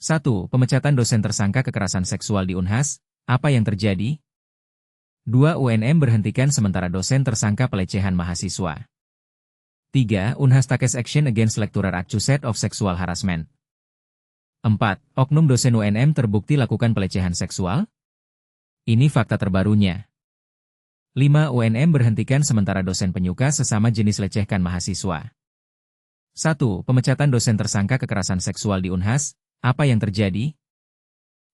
1. Pemecatan dosen tersangka kekerasan seksual di Unhas, apa yang terjadi? 2. UNM berhentikan sementara dosen tersangka pelecehan mahasiswa. 3. Unhas takes action against lecturer accused of sexual harassment. 4. Oknum dosen UNM terbukti lakukan pelecehan seksual? Ini fakta terbarunya. 5. UNM berhentikan sementara dosen penyuka sesama jenis lecehkan mahasiswa. 1. Pemecatan dosen tersangka kekerasan seksual di Unhas, apa yang terjadi?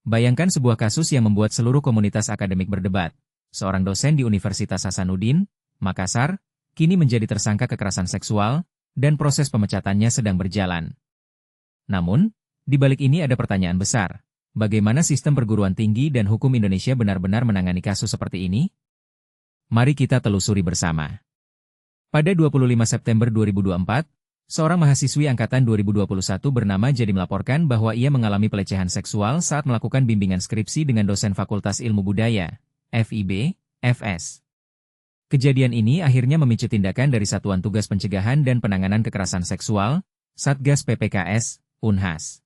Bayangkan sebuah kasus yang membuat seluruh komunitas akademik berdebat. Seorang dosen di Universitas Hasanuddin, Makassar, kini menjadi tersangka kekerasan seksual, dan proses pemecatannya sedang berjalan. Namun, di balik ini ada pertanyaan besar. Bagaimana sistem perguruan tinggi dan hukum Indonesia benar-benar menangani kasus seperti ini? Mari kita telusuri bersama. Pada 25 September 2024, seorang mahasiswi angkatan 2021 bernama Jadi melaporkan bahwa ia mengalami pelecehan seksual saat melakukan bimbingan skripsi dengan dosen Fakultas Ilmu Budaya, FIB, FS. Kejadian ini akhirnya memicu tindakan dari Satuan Tugas Pencegahan dan Penanganan Kekerasan Seksual, Satgas PPKS, Unhas.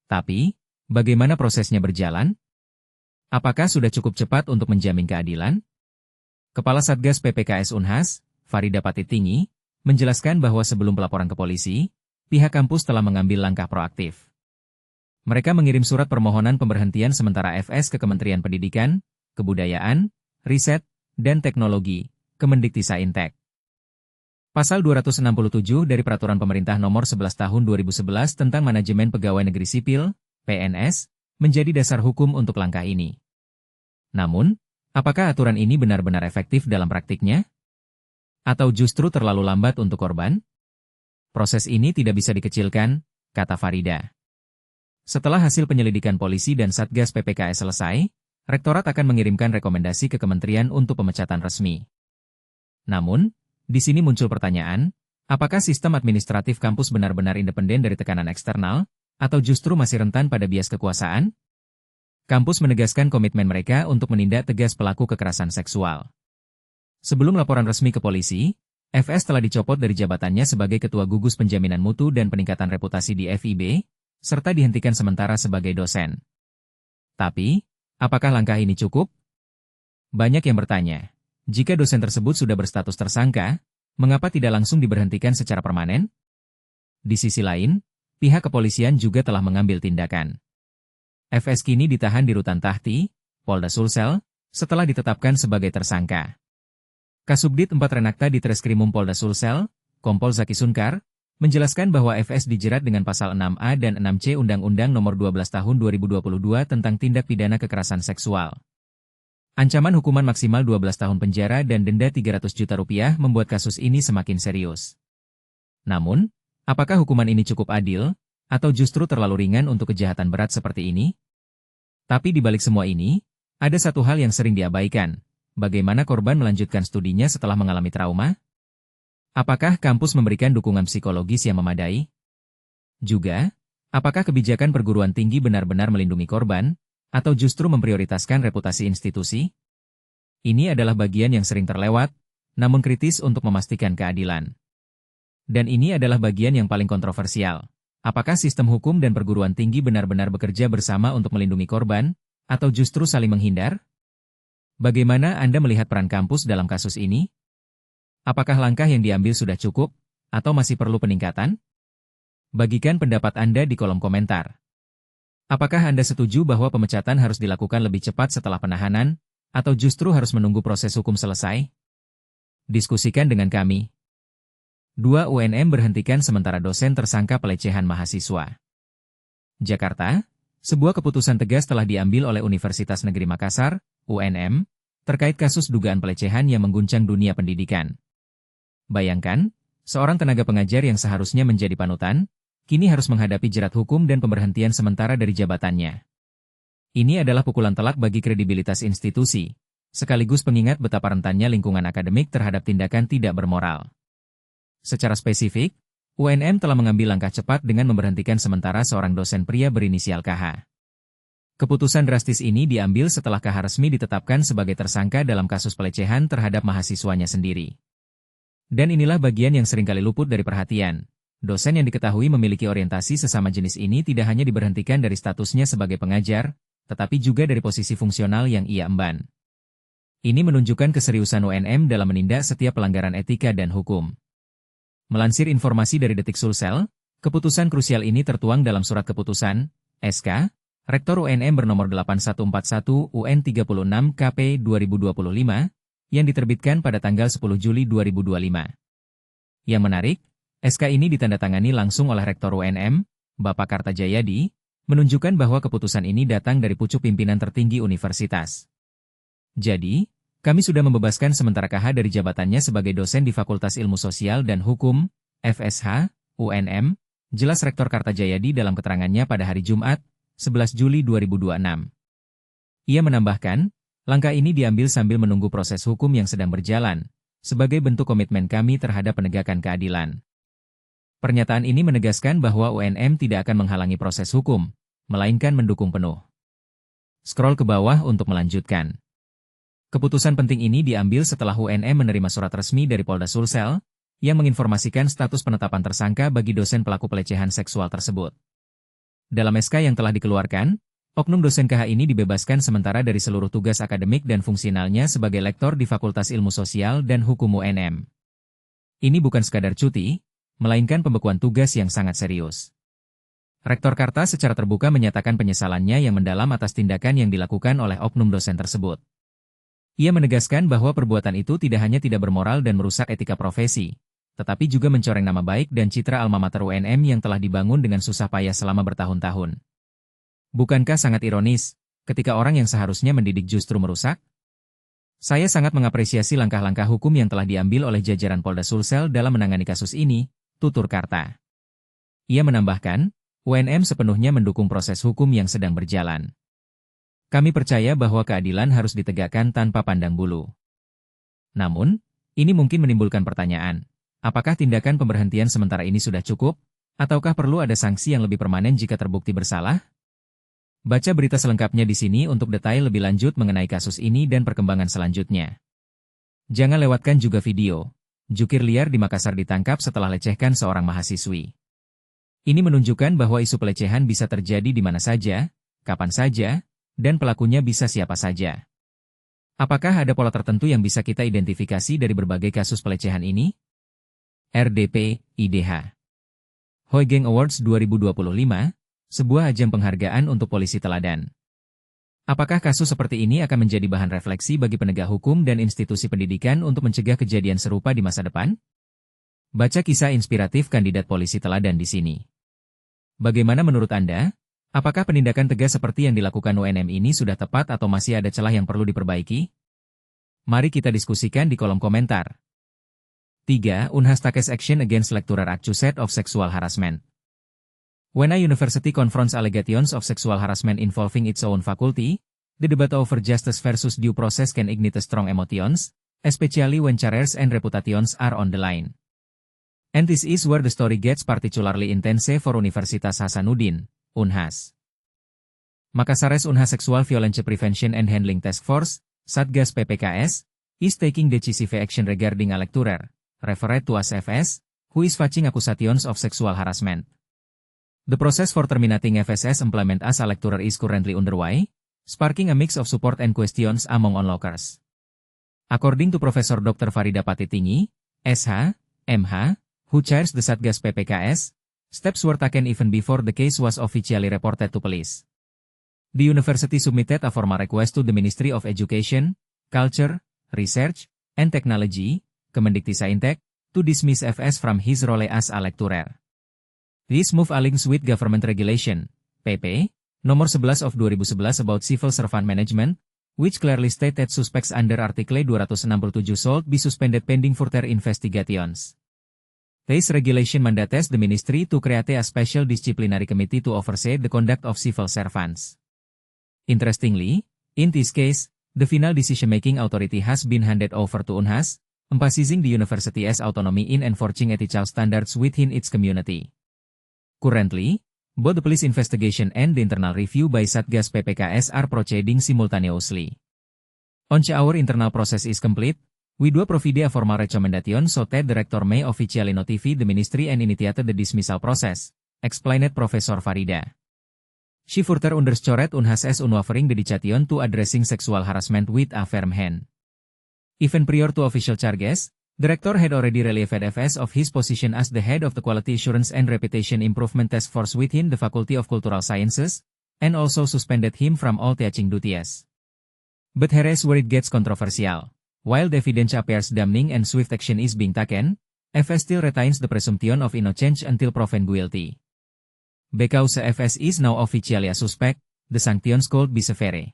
Tapi, bagaimana prosesnya berjalan? Apakah sudah cukup cepat untuk menjamin keadilan? Kepala Satgas PPKS Unhas, Farida Patitinggi, menjelaskan bahwa sebelum pelaporan ke polisi, pihak kampus telah mengambil langkah proaktif. Mereka mengirim surat permohonan pemberhentian sementara FS ke Kementerian Pendidikan, Kebudayaan, Riset, dan Teknologi, Kemendiktisaintek. Pasal 267 dari Peraturan Pemerintah Nomor 11 Tahun 2011 tentang Manajemen Pegawai Negeri Sipil, PNS, menjadi dasar hukum untuk langkah ini. Namun, apakah aturan ini benar-benar efektif dalam praktiknya? Atau justru terlalu lambat untuk korban? Proses ini tidak bisa dikecilkan, kata Farida. Setelah hasil penyelidikan polisi dan Satgas PPKS selesai, Rektorat akan mengirimkan rekomendasi ke kementerian untuk pemecatan resmi. Namun, di sini muncul pertanyaan, apakah sistem administratif kampus benar-benar independen dari tekanan eksternal, atau justru masih rentan pada bias kekuasaan? Kampus menegaskan komitmen mereka untuk menindak tegas pelaku kekerasan seksual. Sebelum laporan resmi ke polisi, FS telah dicopot dari jabatannya sebagai Ketua Gugus Penjaminan Mutu dan Peningkatan Reputasi di FIB, serta dihentikan sementara sebagai dosen. Tapi, apakah langkah ini cukup? Banyak yang bertanya, jika dosen tersebut sudah berstatus tersangka, mengapa tidak langsung diberhentikan secara permanen? Di sisi lain, pihak kepolisian juga telah mengambil tindakan. FS kini ditahan di Rutan Tahti, Polda Sulsel, setelah ditetapkan sebagai tersangka. Kasubdit 4 Renakta di Treskrimum Polda Sulsel, Kompol Zaki Sunkar, menjelaskan bahwa FS dijerat dengan pasal 6A dan 6C Undang-Undang Nomor 12 Tahun 2022 tentang tindak pidana kekerasan seksual. Ancaman hukuman maksimal 12 tahun penjara dan denda 300 juta rupiah membuat kasus ini semakin serius. Namun, apakah hukuman ini cukup adil, atau justru terlalu ringan untuk kejahatan berat seperti ini? Tapi di balik semua ini, ada satu hal yang sering diabaikan. Bagaimana korban melanjutkan studinya setelah mengalami trauma? Apakah kampus memberikan dukungan psikologis yang memadai? Juga, apakah kebijakan perguruan tinggi benar-benar melindungi korban, atau justru memprioritaskan reputasi institusi? Ini adalah bagian yang sering terlewat, namun kritis untuk memastikan keadilan. Dan ini adalah bagian yang paling kontroversial. Apakah sistem hukum dan perguruan tinggi benar-benar bekerja bersama untuk melindungi korban, atau justru saling menghindar? Bagaimana Anda melihat peran kampus dalam kasus ini? Apakah langkah yang diambil sudah cukup, atau masih perlu peningkatan? Bagikan pendapat Anda di kolom komentar. Apakah Anda setuju bahwa pemecatan harus dilakukan lebih cepat setelah penahanan, atau justru harus menunggu proses hukum selesai? Diskusikan dengan kami. 2. UNM berhentikan sementara dosen tersangka pelecehan mahasiswa. Jakarta, sebuah keputusan tegas telah diambil oleh Universitas Negeri Makassar, UNM, terkait kasus dugaan pelecehan yang mengguncang dunia pendidikan. Bayangkan, seorang tenaga pengajar yang seharusnya menjadi panutan, kini harus menghadapi jerat hukum dan pemberhentian sementara dari jabatannya. Ini adalah pukulan telak bagi kredibilitas institusi, sekaligus pengingat betapa rentannya lingkungan akademik terhadap tindakan tidak bermoral. Secara spesifik, UNM telah mengambil langkah cepat dengan memberhentikan sementara seorang dosen pria berinisial KH. Keputusan drastis ini diambil setelah KH resmi ditetapkan sebagai tersangka dalam kasus pelecehan terhadap mahasiswanya sendiri. Dan inilah bagian yang seringkali luput dari perhatian. dosen yang diketahui memiliki orientasi sesama jenis ini tidak hanya diberhentikan dari statusnya sebagai pengajar, tetapi juga dari posisi fungsional yang ia emban. Ini menunjukkan keseriusan UNM dalam menindak setiap pelanggaran etika dan hukum. Melansir informasi dari Detik Sulsel, keputusan krusial ini tertuang dalam Surat Keputusan, SK, Rektor UNM bernomor 8141 UN 36 KP 2025, yang diterbitkan pada tanggal 10 Juli 2025. Yang menarik, SK ini ditandatangani langsung oleh Rektor UNM, Bapak Kartajayadi, menunjukkan bahwa keputusan ini datang dari pucuk pimpinan tertinggi universitas. Jadi, kami sudah membebaskan sementara KH dari jabatannya sebagai dosen di Fakultas Ilmu Sosial dan Hukum, FSH, UNM, jelas Rektor Kartajayadi dalam keterangannya pada hari Jumat, 11 Juli 2026. Ia menambahkan, langkah ini diambil sambil menunggu proses hukum yang sedang berjalan, sebagai bentuk komitmen kami terhadap penegakan keadilan. Pernyataan ini menegaskan bahwa UNM tidak akan menghalangi proses hukum, melainkan mendukung penuh. Scroll ke bawah untuk melanjutkan. Keputusan penting ini diambil setelah UNM menerima surat resmi dari Polda Sulsel, yang menginformasikan status penetapan tersangka bagi dosen pelaku pelecehan seksual tersebut. Dalam SK yang telah dikeluarkan, oknum dosen KH ini dibebaskan sementara dari seluruh tugas akademik dan fungsionalnya sebagai lektor di Fakultas Ilmu Sosial dan Hukum UNM. Ini bukan sekadar cuti, melainkan pembekuan tugas yang sangat serius. Rektor Karta secara terbuka menyatakan penyesalannya yang mendalam atas tindakan yang dilakukan oleh oknum dosen tersebut. Ia menegaskan bahwa perbuatan itu tidak hanya tidak bermoral dan merusak etika profesi, tetapi juga mencoreng nama baik dan citra alma mater UNM yang telah dibangun dengan susah payah selama bertahun-tahun. Bukankah sangat ironis, ketika orang yang seharusnya mendidik justru merusak? Saya sangat mengapresiasi langkah-langkah hukum yang telah diambil oleh jajaran Polda Sulsel dalam menangani kasus ini, tutur Karta. Ia menambahkan, UNM sepenuhnya mendukung proses hukum yang sedang berjalan. Kami percaya bahwa keadilan harus ditegakkan tanpa pandang bulu. Namun, ini mungkin menimbulkan pertanyaan, apakah tindakan pemberhentian sementara ini sudah cukup, ataukah perlu ada sanksi yang lebih permanen jika terbukti bersalah? Baca berita selengkapnya di sini untuk detail lebih lanjut mengenai kasus ini dan perkembangan selanjutnya. Jangan lewatkan juga video. Jukir liar di Makassar ditangkap setelah lecehkan seorang mahasiswi. Ini menunjukkan bahwa isu pelecehan bisa terjadi di mana saja, kapan saja, dan pelakunya bisa siapa saja. Apakah ada pola tertentu yang bisa kita identifikasi dari berbagai kasus pelecehan ini? RDP, IDH. Huygens Awards 2025, sebuah ajang penghargaan untuk polisi teladan. Apakah kasus seperti ini akan menjadi bahan refleksi bagi penegak hukum dan institusi pendidikan untuk mencegah kejadian serupa di masa depan? Baca kisah inspiratif kandidat polisi teladan di sini. Bagaimana menurut Anda? Apakah penindakan tegas seperti yang dilakukan UNM ini sudah tepat atau masih ada celah yang perlu diperbaiki? Mari kita diskusikan di kolom komentar. 3. Unhas takes action against lecturer accused of sexual harassment. When a university confronts allegations of sexual harassment involving its own faculty, the debate over justice versus due process can ignite strong emotions, especially when careers and reputations are on the line. And this is where the story gets particularly intense for Universitas Hasanuddin, Unhas. Makassar's Unhas Sexual Violence Prevention and Handling Task Force, Satgas PPKS, is taking decisive action regarding a lecturer, referred to as FS, who is facing accusations of sexual harassment. The process for terminating FS's employment as a lecturer is currently underway, sparking a mix of support and questions among onlookers. According to Professor Dr. Farida Patitingi, SH, MH, who chairs the Satgas PPKS, steps were taken even before the case was officially reported to police. The university submitted a formal request to the Ministry of Education, Culture, Research, and Technology, Kemendikti-Saintek, to dismiss FS from his role as a lecturer. This move aligns with Government Regulation, PP, nomor 11 of 2011 about civil servant management, which clearly stated suspects under Article 267 should be suspended pending further investigations. This regulation mandates the ministry to create a special disciplinary committee to oversee the conduct of civil servants. Interestingly, in this case, the final decision-making authority has been handed over to Unhas, emphasizing the university's autonomy in enforcing ethical standards within its community. Currently, both the police investigation and the internal review by Satgas PPKS are proceeding simultaneously. Once our internal process is complete, We do provide a formal recommendation so that the rector may officially notify the ministry and initiate the dismissal process, explained Professor Farida. She further underscored Unhas as unwavering dedication to addressing sexual harassment with a firm hand. Even prior to official charges, the rector had already relieved FS of his position as the head of the Quality Assurance and Reputation Improvement Task Force within the Faculty of Cultural Sciences, and also suspended him from all teaching duties. But here's where it gets controversial. While the evidence appears damning and swift action is being taken, FS still retains the presumption of innocence until proven guilty. Because FS is now officially a suspect, the sanctions could be severe.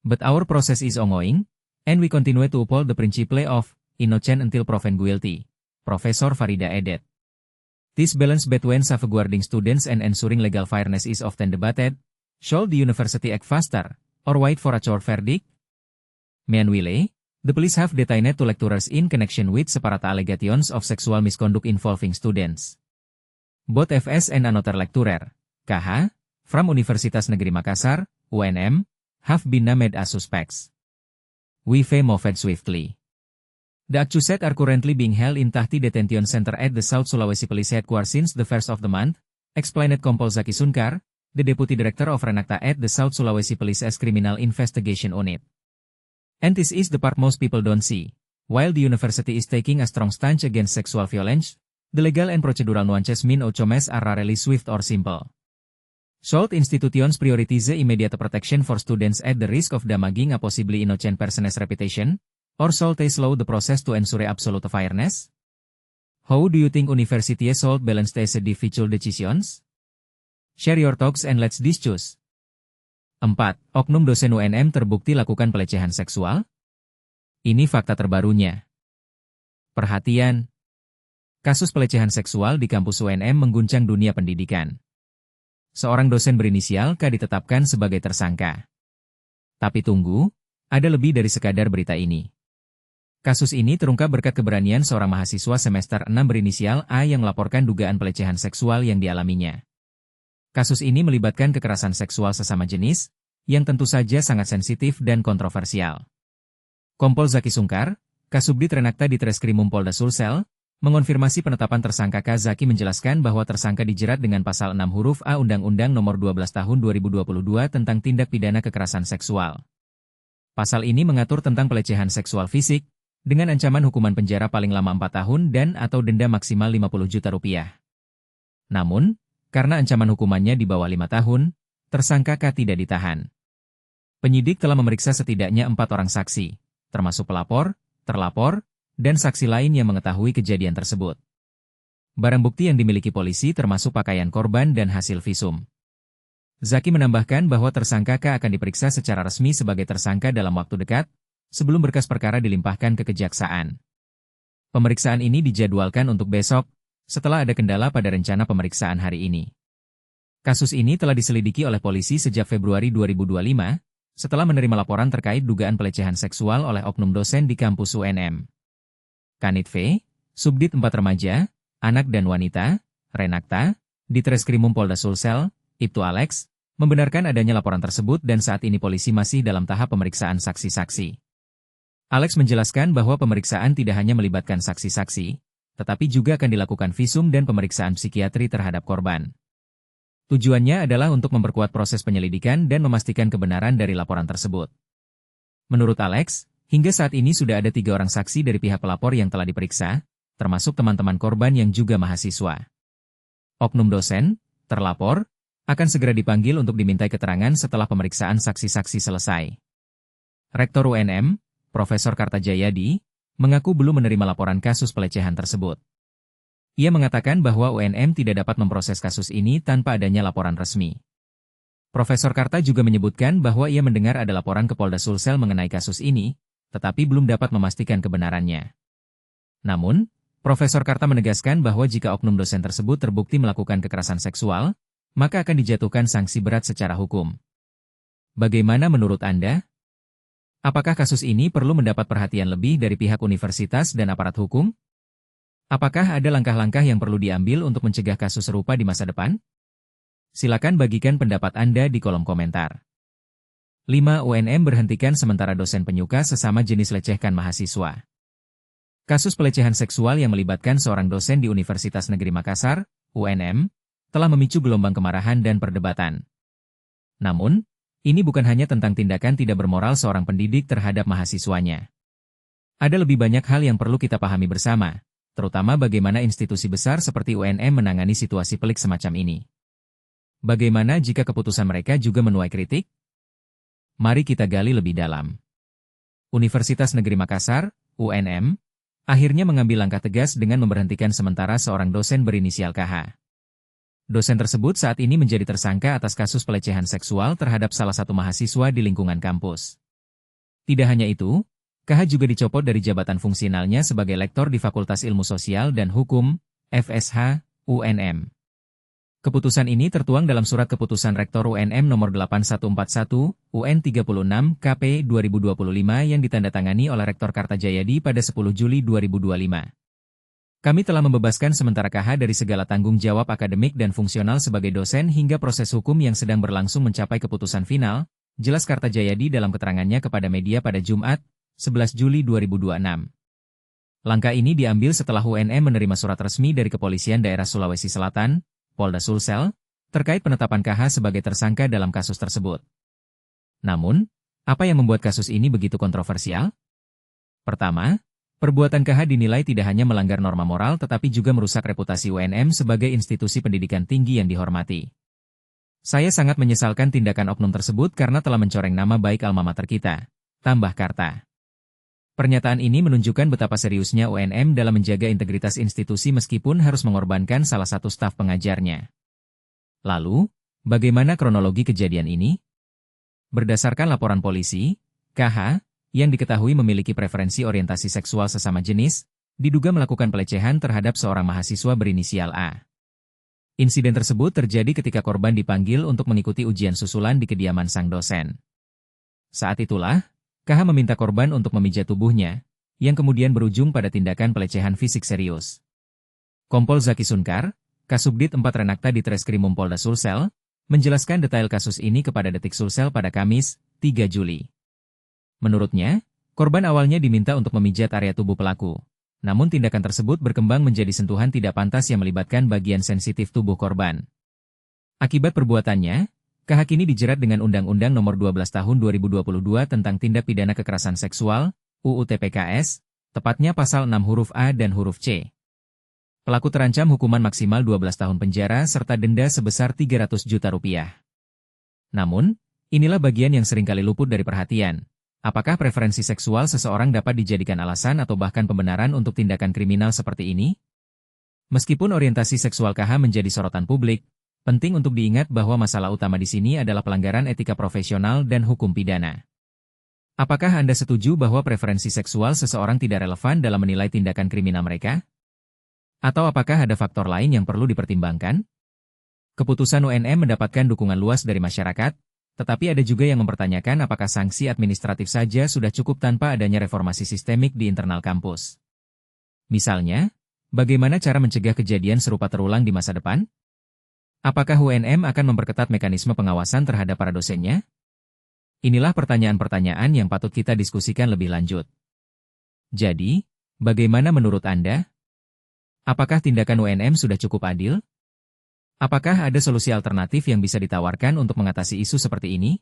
But our process is ongoing, and we continue to uphold the principle of innocent until proven guilty, Professor Farida added. This balance between safeguarding students and ensuring legal fairness is often debated. Should the university act faster, or wait for a short verdict? Meanwhile, the police have detained two lecturers in connection with separate allegations of sexual misconduct involving students. Both FS and another lecturer, KH, from Universitas Negeri Makassar, UNM, have been named as suspects. We moved swiftly. The accused are currently being held in Tahti Detention Center at the South Sulawesi Police Headquarters since the first of the month, explained Kompol Zaki Sunkar, the Deputy Director of Renakta at the South Sulawesi Police's Criminal Investigation Unit. And this is the part most people don't see. While the university is taking a strong stance against sexual violence, the legal and procedural nuances mean outcomes are rarely swift or simple. Should institutions prioritize immediate protection for students at the risk of damaging a possibly innocent person's reputation, or should they slow the process to ensure absolute fairness? How do you think universities should balance these individual decisions? Share your thoughts and let's discuss. 4. Oknum dosen UNM terbukti lakukan pelecehan seksual? Ini fakta terbarunya. Perhatian. Kasus pelecehan seksual di kampus UNM mengguncang dunia pendidikan. Seorang dosen berinisial K ditetapkan sebagai tersangka. Tapi tunggu, ada lebih dari sekadar berita ini. Kasus ini terungkap berkat keberanian seorang mahasiswa semester 6 berinisial A yang melaporkan dugaan pelecehan seksual yang dialaminya. Kasus ini melibatkan kekerasan seksual sesama jenis, yang tentu saja sangat sensitif dan kontroversial. Kompol Zaki Sunkar, Kasubdit Renakta di Treskrimum Polda Sulsel, mengonfirmasi penetapan tersangka K. Zaki menjelaskan bahwa tersangka dijerat dengan pasal 6 huruf A Undang-Undang Nomor 12 Tahun 2022 tentang tindak pidana kekerasan seksual. Pasal ini mengatur tentang pelecehan seksual fisik, dengan ancaman hukuman penjara paling lama 4 tahun dan atau denda maksimal 50 juta rupiah. Namun, karena ancaman hukumannya di bawah 5 tahun, tersangka K tidak ditahan. Penyidik telah memeriksa setidaknya 4 orang saksi, termasuk pelapor, terlapor, dan saksi lain yang mengetahui kejadian tersebut. Barang bukti yang dimiliki polisi termasuk pakaian korban dan hasil visum. Zaki menambahkan bahwa tersangka K akan diperiksa secara resmi sebagai tersangka dalam waktu dekat, sebelum berkas perkara dilimpahkan ke kejaksaan. Pemeriksaan ini dijadwalkan untuk besok, setelah ada kendala pada rencana pemeriksaan hari ini. Kasus ini telah diselidiki oleh polisi sejak Februari 2025, setelah menerima laporan terkait dugaan pelecehan seksual oleh oknum dosen di kampus UNM. Kanit V, Subdit 4 Remaja, Anak dan Wanita, Renakta, di Treskrimum Polda Sulsel, Ibtu Alex, membenarkan adanya laporan tersebut dan saat ini polisi masih dalam tahap pemeriksaan saksi-saksi. Alex menjelaskan bahwa pemeriksaan tidak hanya melibatkan saksi-saksi, tetapi juga akan dilakukan visum dan pemeriksaan psikiatri terhadap korban. Tujuannya adalah untuk memperkuat proses penyelidikan dan memastikan kebenaran dari laporan tersebut. Menurut Alex, hingga saat ini sudah ada 3 orang saksi dari pihak pelapor yang telah diperiksa, termasuk teman-teman korban yang juga mahasiswa. Oknum dosen, terlapor, akan segera dipanggil untuk dimintai keterangan setelah pemeriksaan saksi-saksi selesai. Rektor UNM, Profesor Kartajayadi, mengaku belum menerima laporan kasus pelecehan tersebut. Ia mengatakan bahwa UNM tidak dapat memproses kasus ini tanpa adanya laporan resmi. Profesor Karta juga menyebutkan bahwa ia mendengar ada laporan ke Polda Sulsel mengenai kasus ini, tetapi belum dapat memastikan kebenarannya. Namun, Profesor Karta menegaskan bahwa jika oknum dosen tersebut terbukti melakukan kekerasan seksual, maka akan dijatuhkan sanksi berat secara hukum. Bagaimana menurut Anda? Apakah kasus ini perlu mendapat perhatian lebih dari pihak universitas dan aparat hukum? Apakah ada langkah-langkah yang perlu diambil untuk mencegah kasus serupa di masa depan? Silakan bagikan pendapat Anda di kolom komentar. 5. UNM berhentikan sementara dosen penyuka sesama jenis lecehkan mahasiswa. Kasus pelecehan seksual yang melibatkan seorang dosen di Universitas Negeri Makassar, UNM, telah memicu gelombang kemarahan dan perdebatan. Namun, ini bukan hanya tentang tindakan tidak bermoral seorang pendidik terhadap mahasiswanya. Ada lebih banyak hal yang perlu kita pahami bersama, terutama bagaimana institusi besar seperti UNM menangani situasi pelik semacam ini. Bagaimana jika keputusan mereka juga menuai kritik? Mari kita gali lebih dalam. Universitas Negeri Makassar, UNM, akhirnya mengambil langkah tegas dengan memberhentikan sementara seorang dosen berinisial KH. Dosen tersebut saat ini menjadi tersangka atas kasus pelecehan seksual terhadap salah satu mahasiswa di lingkungan kampus. Tidak hanya itu, KH juga dicopot dari jabatan fungsionalnya sebagai lektor di Fakultas Ilmu Sosial dan Hukum, FSH, UNM. Keputusan ini tertuang dalam Surat Keputusan Rektor UNM Nomor 8141, UN 36, KP 2025 yang ditandatangani oleh Rektor Kartajayadi pada 10 Juli 2025. Kami telah membebaskan sementara KH dari segala tanggung jawab akademik dan fungsional sebagai dosen hingga proses hukum yang sedang berlangsung mencapai keputusan final, jelas Kartajayadi dalam keterangannya kepada media pada Jumat, 11 Juli 2026. Langkah ini diambil setelah UNM menerima surat resmi dari Kepolisian Daerah Sulawesi Selatan, Polda Sulsel, terkait penetapan KH sebagai tersangka dalam kasus tersebut. Namun, apa yang membuat kasus ini begitu kontroversial? Pertama, perbuatan KH dinilai tidak hanya melanggar norma moral tetapi juga merusak reputasi UNM sebagai institusi pendidikan tinggi yang dihormati. Saya sangat menyesalkan tindakan oknum tersebut karena telah mencoreng nama baik alma mater kita, tambah Karta. Pernyataan ini menunjukkan betapa seriusnya UNM dalam menjaga integritas institusi meskipun harus mengorbankan salah satu staf pengajarnya. Lalu, bagaimana kronologi kejadian ini? Berdasarkan laporan polisi, KH, yang diketahui memiliki preferensi orientasi seksual sesama jenis, diduga melakukan pelecehan terhadap seorang mahasiswa berinisial A. Insiden tersebut terjadi ketika korban dipanggil untuk mengikuti ujian susulan di kediaman sang dosen. Saat itulah, KH meminta korban untuk memijat tubuhnya, yang kemudian berujung pada tindakan pelecehan fisik serius. Kompol Zaki Sunkar, Kasubdit 4 Renakta di Treskrimum Polda Sulsel, menjelaskan detail kasus ini kepada Detik Sulsel pada Kamis, 3 Juli. Menurutnya, korban awalnya diminta untuk memijat area tubuh pelaku, namun tindakan tersebut berkembang menjadi sentuhan tidak pantas yang melibatkan bagian sensitif tubuh korban. Akibat perbuatannya, KH kini dijerat dengan Undang-Undang Nomor 12 Tahun 2022 tentang Tindak Pidana Kekerasan Seksual, UU TPKS, tepatnya pasal 6 huruf A dan huruf C. Pelaku terancam hukuman maksimal 12 tahun penjara serta denda sebesar 300 juta rupiah. Namun, inilah bagian yang seringkali luput dari perhatian. Apakah preferensi seksual seseorang dapat dijadikan alasan atau bahkan pembenaran untuk tindakan kriminal seperti ini? Meskipun orientasi seksual KH menjadi sorotan publik, penting untuk diingat bahwa masalah utama di sini adalah pelanggaran etika profesional dan hukum pidana. Apakah Anda setuju bahwa preferensi seksual seseorang tidak relevan dalam menilai tindakan kriminal mereka? Atau apakah ada faktor lain yang perlu dipertimbangkan? Keputusan UNM mendapatkan dukungan luas dari masyarakat, tetapi ada juga yang mempertanyakan apakah sanksi administratif saja sudah cukup tanpa adanya reformasi sistemik di internal kampus. Misalnya, bagaimana cara mencegah kejadian serupa terulang di masa depan? Apakah UNM akan memperketat mekanisme pengawasan terhadap para dosennya? Inilah pertanyaan-pertanyaan yang patut kita diskusikan lebih lanjut. Jadi, bagaimana menurut Anda? Apakah tindakan UNM sudah cukup adil? Apakah ada solusi alternatif yang bisa ditawarkan untuk mengatasi isu seperti ini?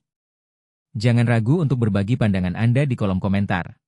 Jangan ragu untuk berbagi pandangan Anda di kolom komentar.